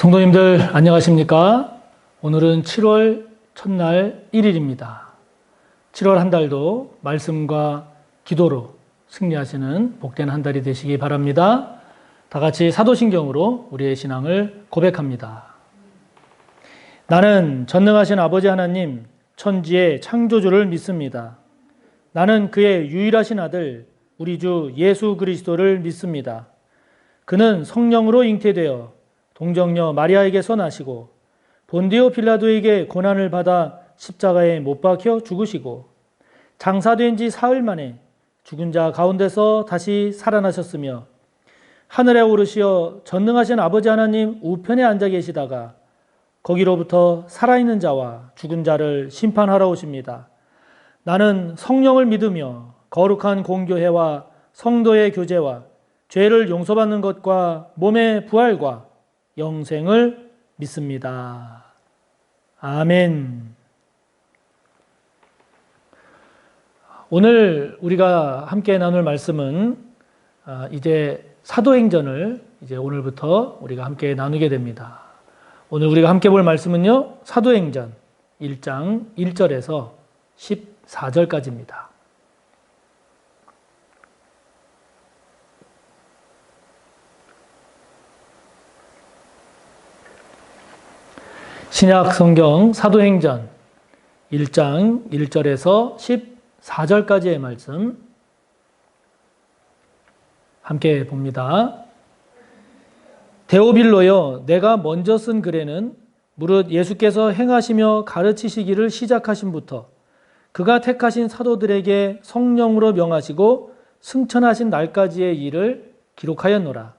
성도님들 안녕하십니까? 오늘은 7월 첫날 1일입니다. 7월 한 달도 말씀과 기도로 승리하시는 복된 한 달이 되시기 바랍니다. 다 같이 사도신경으로 우리의 신앙을 고백합니다. 나는 전능하신 아버지 하나님 천지의 창조주를 믿습니다. 나는 그의 유일하신 아들 우리 주 예수 그리스도를 믿습니다. 그는 성령으로 잉태되어 동정녀 마리아에게서 나시고 본디오 빌라도에게 고난을 받아 십자가에 못 박혀 죽으시고 장사된 지 사흘 만에 죽은 자 가운데서 다시 살아나셨으며 하늘에 오르시어 전능하신 아버지 하나님 우편에 앉아 계시다가 거기로부터 살아있는 자와 죽은 자를 심판하러 오십니다. 나는 성령을 믿으며 거룩한 공교회와 성도의 교제와 죄를 용서받는 것과 몸의 부활과 영생을 믿습니다. 아멘. 오늘 우리가 함께 나눌 말씀은 이제 사도행전을 이제 오늘부터 우리가 함께 나누게 됩니다. 오늘 우리가 함께 볼 말씀은요, 사도행전 1장 1절에서 14절까지입니다. 신약 성경 사도행전 1장 1절에서 14절까지의 말씀 함께 봅니다. 데오빌로여, 내가 먼저 쓴 글에는 무릇 예수께서 행하시며 가르치시기를 시작하신부터 그가 택하신 사도들에게 성령으로 명하시고 승천하신 날까지의 일을 기록하였노라.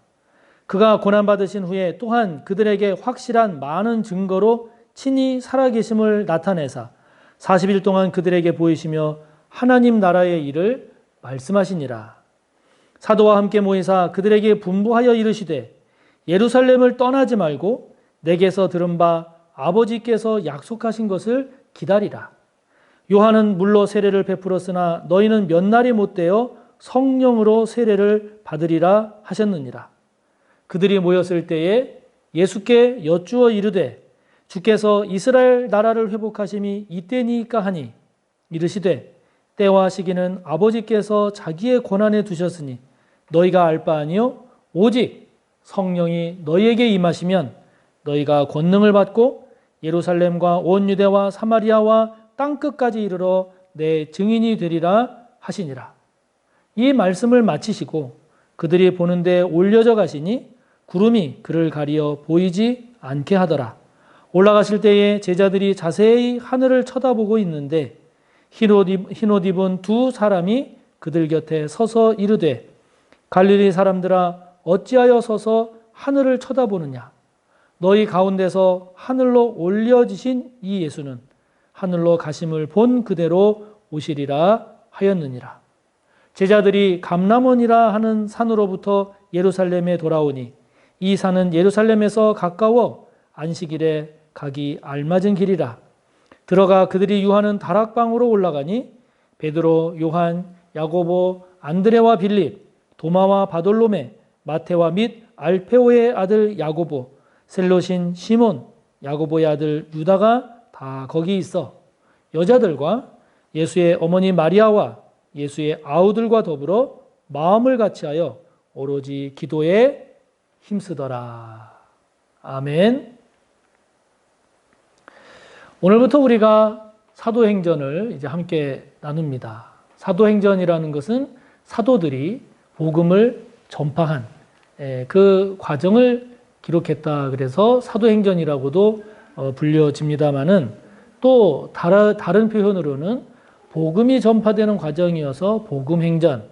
그가 고난받으신 후에 또한 그들에게 확실한 많은 증거로 친히 살아계심을 나타내사 40일 동안 그들에게 보이시며 하나님 나라의 일을 말씀하시니라. 사도와 함께 모이사 그들에게 분부하여 이르시되 예루살렘을 떠나지 말고 내게서 들은 바 아버지께서 약속하신 것을 기다리라. 요한은 물로 세례를 베풀었으나 너희는 몇 날이 못되어 성령으로 세례를 받으리라 하셨느니라. 그들이 모였을 때에 예수께 여쭈어 이르되 주께서 이스라엘 나라를 회복하심이 이때니까 하니 이르시되 때와 시기는 아버지께서 자기의 권한에 두셨으니 너희가 알 바 아니요 오직 성령이 너희에게 임하시면 너희가 권능을 받고 예루살렘과 온 유대와 사마리아와 땅끝까지 이르러 내 증인이 되리라 하시니라. 이 말씀을 마치시고 그들이 보는데 올려져 가시니 구름이 그를 가리어 보이지 않게 하더라. 올라가실 때에 제자들이 자세히 하늘을 쳐다보고 있는데 흰 옷 입은 두 사람이 그들 곁에 서서 이르되 갈릴리 사람들아 어찌하여 서서 하늘을 쳐다보느냐. 너희 가운데서 하늘로 올려지신 이 예수는 하늘로 가심을 본 그대로 오시리라 하였느니라. 제자들이 감람원이라 하는 산으로부터 예루살렘에 돌아오니 이 산은 예루살렘에서 가까워 안식일에 가기 알맞은 길이라. 들어가 그들이 유하는 다락방으로 올라가니 베드로, 요한, 야고보, 안드레와 빌립, 도마와 바돌로메, 마테와 및 알페오의 아들 야고보, 셀롯인 시몬, 야고보의 아들 유다가 다 거기 있어 여자들과 예수의 어머니 마리아와 예수의 아우들과 더불어 마음을 같이하여 오로지 기도에 힘쓰더라. 아멘. 오늘부터 우리가 사도행전을 이제 함께 나눕니다. 사도행전이라는 것은 사도들이 복음을 전파한 그 과정을 기록했다. 그래서 사도행전이라고도 불려집니다만은 또 다른 표현으로는 복음이 전파되는 과정이어서 복음행전,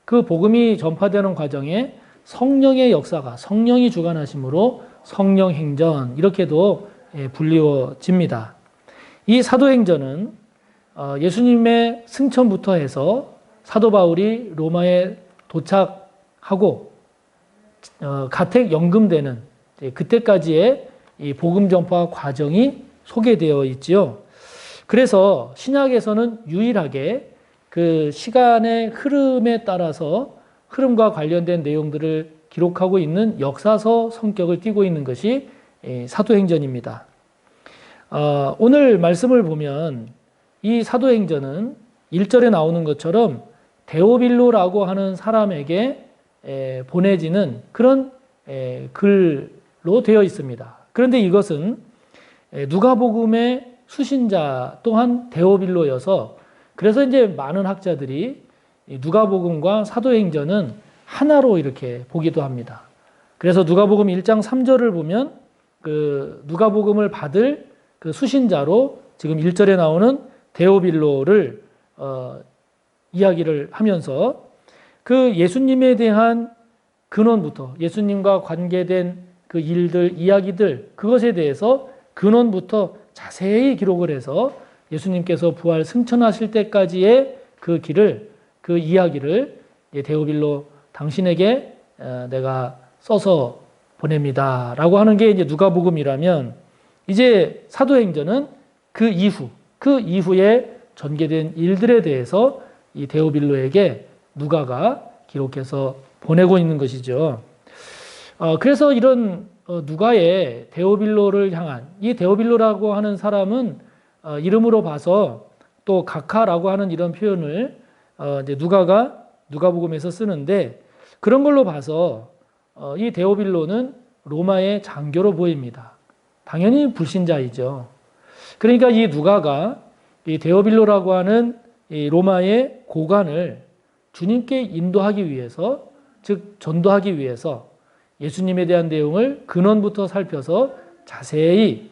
그 복음이 전파되는 과정에 성령의 역사가 성령이 주관하심으로 성령행전 이렇게도 불리워집니다. 이 사도행전은 예수님의 승천부터 해서 사도 바울이 로마에 도착하고 가택 연금되는 그때까지의 이 복음 전파 과정이 소개되어 있지요. 그래서 신약에서는 유일하게 그 시간의 흐름에 따라서 흐름과 관련된 내용들을 기록하고 있는 역사서 성격을 띠고 있는 것이 사도행전입니다. 오늘 말씀을 보면 이 사도행전은 1절에 나오는 것처럼 데오빌로라고 하는 사람에게 보내지는 그런 글로 되어 있습니다. 그런데 이것은 누가복음의 수신자 또한 데오빌로여서 그래서 이제 많은 학자들이 누가복음과 사도행전은 하나로 이렇게 보기도 합니다. 그래서 누가복음 1장 3절을 보면 그 누가복음을 받을 그 수신자로 지금 1절에 나오는 데오빌로를 이야기를 하면서 그 예수님에 대한 근원부터 예수님과 관계된 그 일들, 이야기들 그것에 대해서 근원부터 자세히 기록을 해서 예수님께서 부활 승천하실 때까지의 그 길을 그 이야기를 데오빌로 당신에게 내가 써서 보냅니다 라고 하는 게 이제 누가복음이라면 이제 사도행전은 그 이후에 전개된 일들에 대해서 이 데오빌로에게 누가가 기록해서 보내고 있는 것이죠. 그래서 이런 누가의 데오빌로를 향한 이 데오빌로라고 하는 사람은 이름으로 봐서 또 각하라고 하는 이런 표현을 이제 누가가 누가복음에서 쓰는데 그런 걸로 봐서 이 데오빌로는 로마의 장교로 보입니다. 당연히 불신자이죠. 그러니까 이 누가가 이 데오빌로라고 하는 이 로마의 고관을 주님께 인도하기 위해서, 즉 전도하기 위해서 예수님에 대한 내용을 근원부터 살펴서 자세히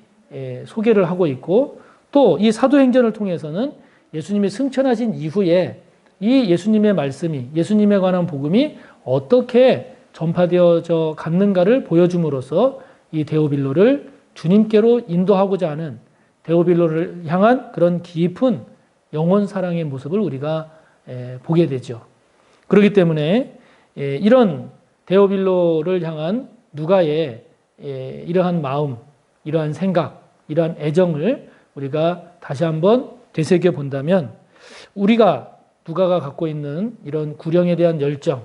소개를 하고 있고 또 이 사도행전을 통해서는 예수님이 승천하신 이후에 이 예수님의 말씀이 예수님에 관한 복음이 어떻게 전파되어져 갔는가를 보여줌으로써 이 데오빌로를 주님께로 인도하고자 하는 데오빌로를 향한 그런 깊은 영혼 사랑의 모습을 우리가 보게 되죠. 그렇기 때문에 이런 데오빌로를 향한 누가의 이러한 마음, 이러한 생각, 이러한 애정을 우리가 다시 한번 되새겨 본다면 우리가 누가가 갖고 있는 이런 구령에 대한 열정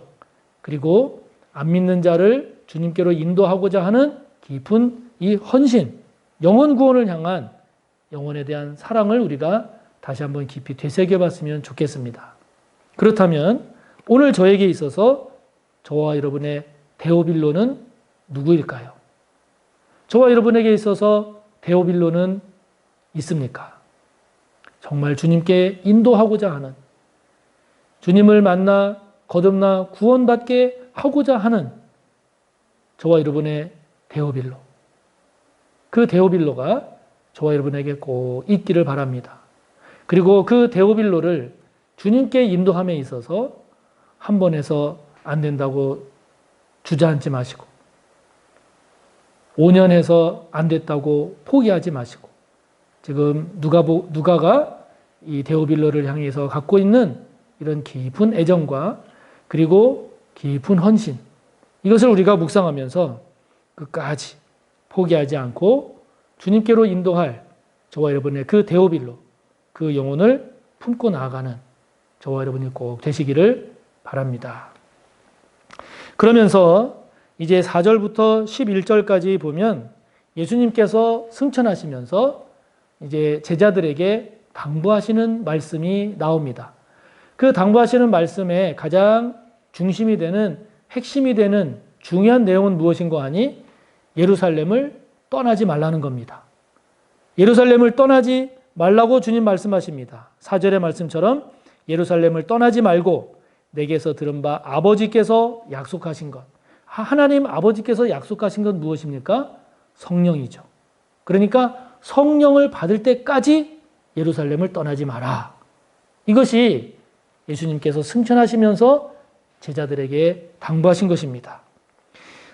그리고 안 믿는 자를 주님께로 인도하고자 하는 깊은 이 헌신, 영혼 구원을 향한 영혼에 대한 사랑을 우리가 다시 한번 깊이 되새겨 봤으면 좋겠습니다. 그렇다면 오늘 저에게 있어서 저와 여러분의 데오빌로는 누구일까요? 저와 여러분에게 있어서 데오빌로는 있습니까? 정말 주님께 인도하고자 하는, 주님을 만나 거듭나 구원받게 하고자 하는 저와 여러분의 데오빌로. 그 데오빌로가 저와 여러분에게 꼭 있기를 바랍니다. 그리고 그 데오빌로를 주님께 인도함에 있어서 한 번 해서 안 된다고 주저앉지 마시고 5년 해서 안 됐다고 포기하지 마시고 지금 누가가 이 데오빌로를 향해서 갖고 있는 이런 깊은 애정과 그리고 깊은 헌신 이것을 우리가 묵상하면서 끝까지 포기하지 않고 주님께로 인도할 저와 여러분의 그 데오빌로 그 영혼을 품고 나아가는 저와 여러분이 꼭 되시기를 바랍니다. 그러면서 이제 4절부터 11절까지 보면 예수님께서 승천하시면서 이제 제자들에게 당부하시는 말씀이 나옵니다. 그 당부하시는 말씀의 가장 중심이 되는 핵심이 되는 중요한 내용은 무엇인가 하니 예루살렘을 떠나지 말라는 겁니다. 예루살렘을 떠나지 말라고 주님 말씀하십니다. 4절의 말씀처럼 예루살렘을 떠나지 말고 내게서 들은 바 아버지께서 약속하신 것. 하나님 아버지께서 약속하신 건 무엇입니까? 성령이죠. 그러니까 성령을 받을 때까지 예루살렘을 떠나지 마라. 이것이 예수님께서 승천하시면서 제자들에게 당부하신 것입니다.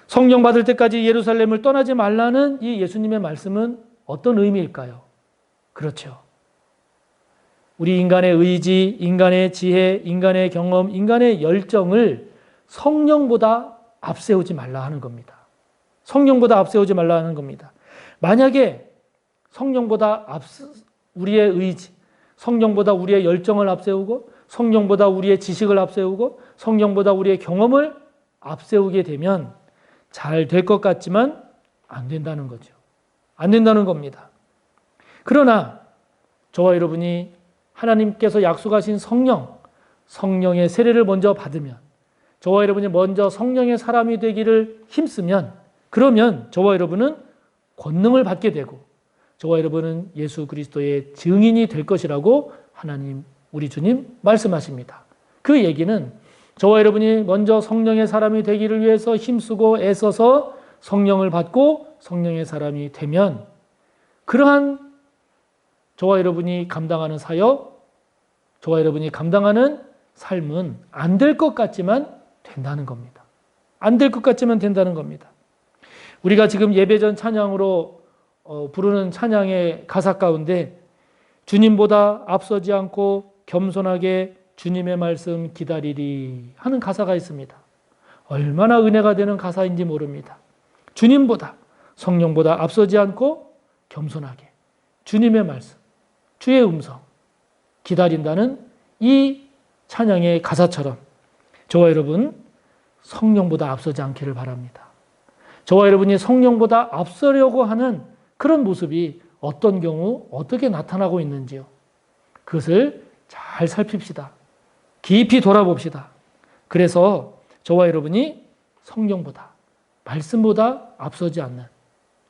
성령 받을 때까지 예루살렘을 떠나지 말라는 이 예수님의 말씀은 어떤 의미일까요? 그렇죠. 우리 인간의 의지, 인간의 지혜, 인간의 경험, 인간의 열정을 성령보다 앞세우지 말라 하는 겁니다. 성령보다 앞세우지 말라 하는 겁니다. 만약에 성령보다 우리의 의지, 성령보다 우리의 열정을 앞세우고 성령보다 우리의 지식을 앞세우고 성령보다 우리의 경험을 앞세우게 되면 잘 될 것 같지만 안 된다는 거죠. 안 된다는 겁니다. 그러나 저와 여러분이 하나님께서 약속하신 성령의 세례를 먼저 받으면, 저와 여러분이 먼저 성령의 사람이 되기를 힘쓰면, 그러면 저와 여러분은 권능을 받게 되고 저와 여러분은 예수 그리스도의 증인이 될 것이라고 하나님, 우리 주님 말씀하십니다. 그 얘기는 저와 여러분이 먼저 성령의 사람이 되기를 위해서 힘쓰고 애써서 성령을 받고 성령의 사람이 되면, 그러한 저와 여러분이 감당하는 사역, 저와 여러분이 감당하는 삶은 안 될 것 같지만 된다는 겁니다. 안 될 것 같지만 된다는 겁니다. 우리가 지금 예배전 찬양으로 부르는 찬양의 가사 가운데 주님보다 앞서지 않고 겸손하게 주님의 말씀 기다리리 하는 가사가 있습니다. 얼마나 은혜가 되는 가사인지 모릅니다. 주님보다, 성령보다 앞서지 않고 겸손하게 주님의 말씀, 주의 음성 기다린다는 이 찬양의 가사처럼 저와 여러분 성령보다 앞서지 않기를 바랍니다. 저와 여러분이 성령보다 앞서려고 하는 그런 모습이 어떤 경우 어떻게 나타나고 있는지요. 그것을 잘 살핍시다. 깊이 돌아봅시다. 그래서 저와 여러분이 성령보다, 말씀보다 앞서지 않는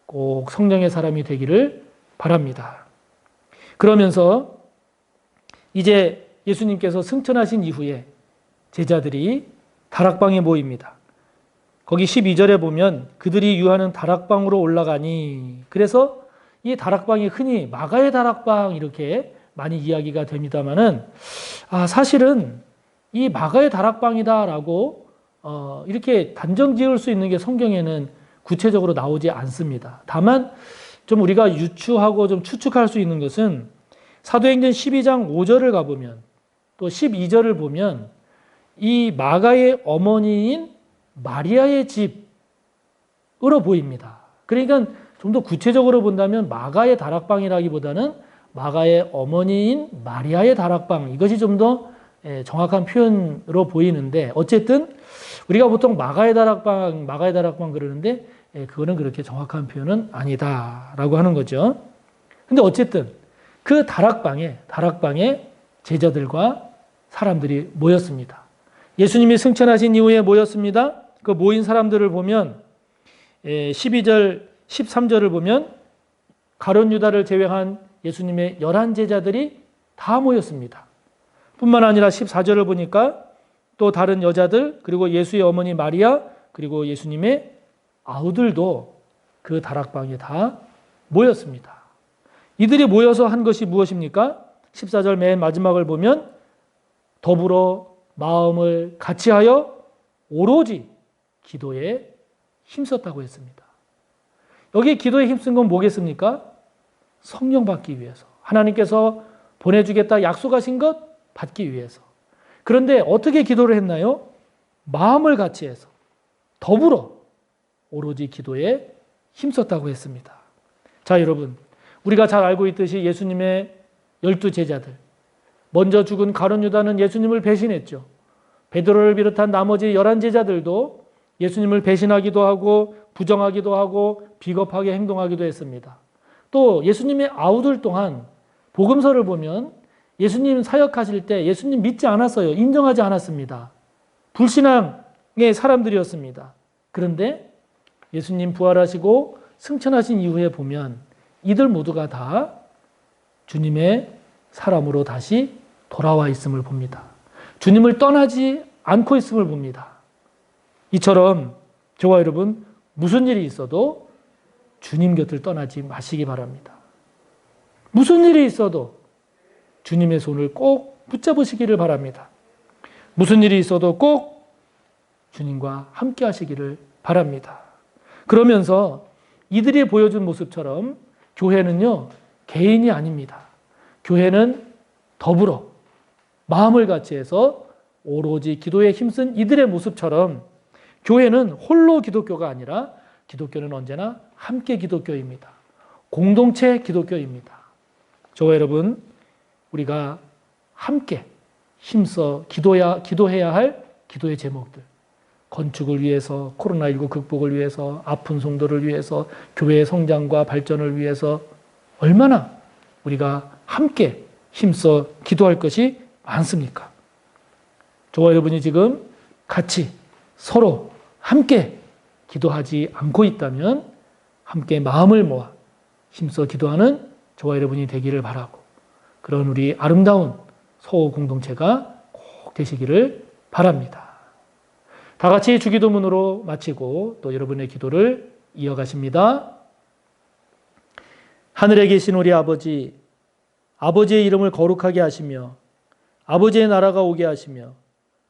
꼭 성령의 사람이 되기를 바랍니다. 그러면서 이제 예수님께서 승천하신 이후에 제자들이 다락방에 모입니다. 거기 12절에 보면 그들이 유하는 다락방으로 올라가니, 그래서 이 다락방이 흔히 마가의 다락방 이렇게 많이 이야기가 됩니다만은, 사실은 이 마가의 다락방이다라고 이렇게 단정 지을 수 있는 게 성경에는 구체적으로 나오지 않습니다. 다만 좀 우리가 유추하고 좀 추측할 수 있는 것은 사도행전 12장 5절을 가보면, 또 12절을 보면 이 마가의 어머니인 마리아의 집으로 보입니다. 그러니까 좀 더 구체적으로 본다면 마가의 다락방이라기보다는 마가의 어머니인 마리아의 다락방, 이것이 좀 더 정확한 표현으로 보이는데, 어쨌든 우리가 보통 마가의 다락방 그러는데 그거는 그렇게 정확한 표현은 아니다라고 하는 거죠. 근데 어쨌든 그 다락방에 제자들과 사람들이 모였습니다. 예수님이 승천하신 이후에 모였습니다. 그 모인 사람들을 보면 12절, 13절을 보면 가룟 유다를 제외한 예수님의 11제자들이 다 모였습니다. 뿐만 아니라 14절을 보니까 또 다른 여자들, 그리고 예수의 어머니 마리아, 그리고 예수님의 아우들도 그 다락방에 다 모였습니다. 이들이 모여서 한 것이 무엇입니까? 14절 맨 마지막을 보면 더불어 마음을 같이하여 오로지 기도에 힘썼다고 했습니다. 여기 기도에 힘쓴 건 뭐겠습니까? 성령 받기 위해서, 하나님께서 보내주겠다 약속하신 것 받기 위해서. 그런데 어떻게 기도를 했나요? 마음을 같이 해서 더불어 오로지 기도에 힘썼다고 했습니다. 자, 여러분, 우리가 잘 알고 있듯이 예수님의 12제자들, 먼저 죽은 가룟 유다는 예수님을 배신했죠. 베드로를 비롯한 나머지 11제자들도 예수님을 배신하기도 하고 부정하기도 하고 비겁하게 행동하기도 했습니다. 또 예수님의 아우들 또한 복음서를 보면 예수님 사역하실 때 예수님 믿지 않았어요. 인정하지 않았습니다. 불신앙의 사람들이었습니다. 그런데 예수님 부활하시고 승천하신 이후에 보면 이들 모두가 다 주님의 사람으로 다시 돌아와 있음을 봅니다. 주님을 떠나지 않고 있음을 봅니다. 이처럼 저와 여러분 무슨 일이 있어도 주님 곁을 떠나지 마시기 바랍니다. 무슨 일이 있어도 주님의 손을 꼭 붙잡으시기를 바랍니다. 무슨 일이 있어도 꼭 주님과 함께 하시기를 바랍니다. 그러면서 이들이 보여준 모습처럼 교회는요, 개인이 아닙니다. 교회는 더불어 마음을 같이 해서 오로지 기도에 힘쓴 이들의 모습처럼 교회는 홀로 기독교가 아니라 기독교는 언제나 함께 기독교입니다. 공동체 기독교입니다. 저와 여러분, 우리가 함께 힘써 기도해야 할 기도의 제목들, 건축을 위해서, 코로나19 극복을 위해서, 아픈 성도를 위해서, 교회의 성장과 발전을 위해서 얼마나 우리가 함께 힘써 기도할 것이 많습니까? 저와 여러분이 지금 같이 서로 함께 기도하지 않고 있다면 함께 마음을 모아 힘써 기도하는 저와 여러분이 되기를 바라고, 그런 우리 아름다운 서호 공동체가 꼭 되시기를 바랍니다. 다 같이 주기도문으로 마치고 또 여러분의 기도를 이어가십니다. 하늘에 계신 우리 아버지, 아버지의 이름을 거룩하게 하시며 아버지의 나라가 오게 하시며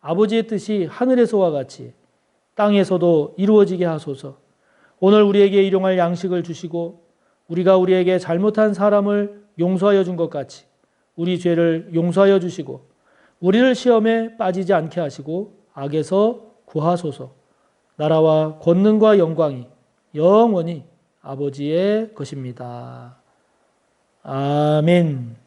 아버지의 뜻이 하늘에서와 같이 땅에서도 이루어지게 하소서. 오늘 우리에게 일용할 양식을 주시고 우리가 우리에게 잘못한 사람을 용서하여 준 것 같이 우리 죄를 용서하여 주시고 우리를 시험에 빠지지 않게 하시고 악에서 구하소서. 나라와 권능과 영광이 영원히 아버지의 것입니다. 아멘.